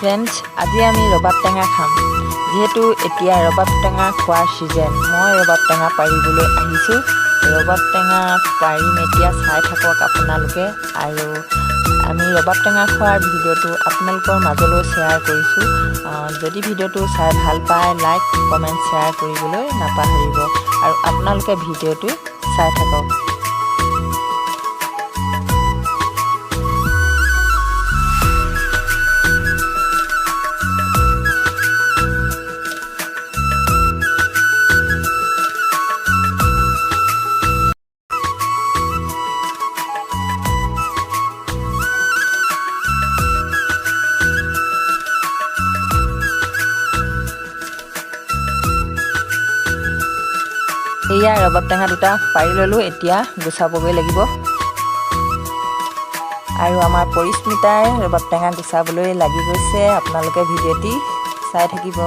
Friends, আজি আমি ৰবাব টেঙা খাম। যেহেতু এতিয়া ৰবাব টেঙা খোৱাৰ ছিজন, মই ৰবাব টেঙা পাৰিবলৈ আহিছোঁ। ৰবাব টেঙা পাৰিম এতিয়া, চাই থাকক আপোনালোকে। আৰু আমি ৰবাব টেঙা খোৱাৰ ভিডিঅ'টো আপোনালোকৰ মাজলৈ শ্বেয়াৰ কৰিছোঁ। যদি ভিডিঅ'টো চাই ভাল পায়, লাইক কমেণ্ট শ্বেয়াৰ কৰিবলৈ নাপাহৰিব। আৰু আপোনালোকে ভিডিঅ'টো চাই থাকক। এয়া ৰবাব টেঙা দুটা পাৰি ল'লোঁ, এতিয়া গুচাবগৈ লাগিব। আৰু আমাৰ পৰিস্মিতাই ৰবাব টেঙা গুচাবলৈ লাগি গৈছে। আপোনালোকে ভিডিঅ'টি চাই থাকিব।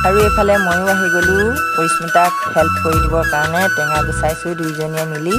আৰু এইফালে ময়ো আহি গ'লোঁ পৰিস্মিতাক হেল্প কৰি দিবৰ কাৰণে। টেঙা গুচাইছোঁ দুইজনীয়ে মিলি।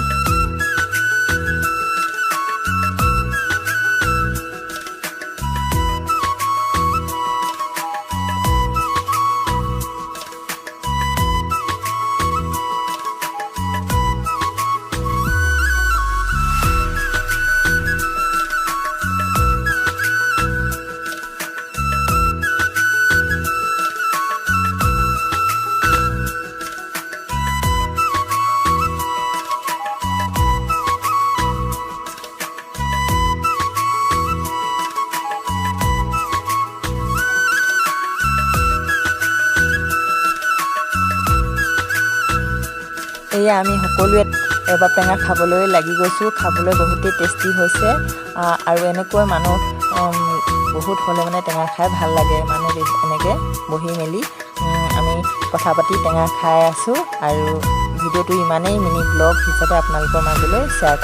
এয়া আমি সকলোৱে ৰবাব টেঙা খাবলৈ লাগি গৈছোঁ। খাবলৈ বহুতেই টেষ্টি হৈছে। আৰু এনেকৈ মানুহ বহুত হ'লে মানে টেঙা খাই ভাল লাগে। মানুহ এনেকৈ বহি মেলি আমি কথা পাতি টেঙা খাই আছোঁ। আৰু ভিডিঅ'টো ইমানেই মিনি ব্লগ হিচাপে আপোনালোকৰ মাজলৈ শ্বেয়াৰ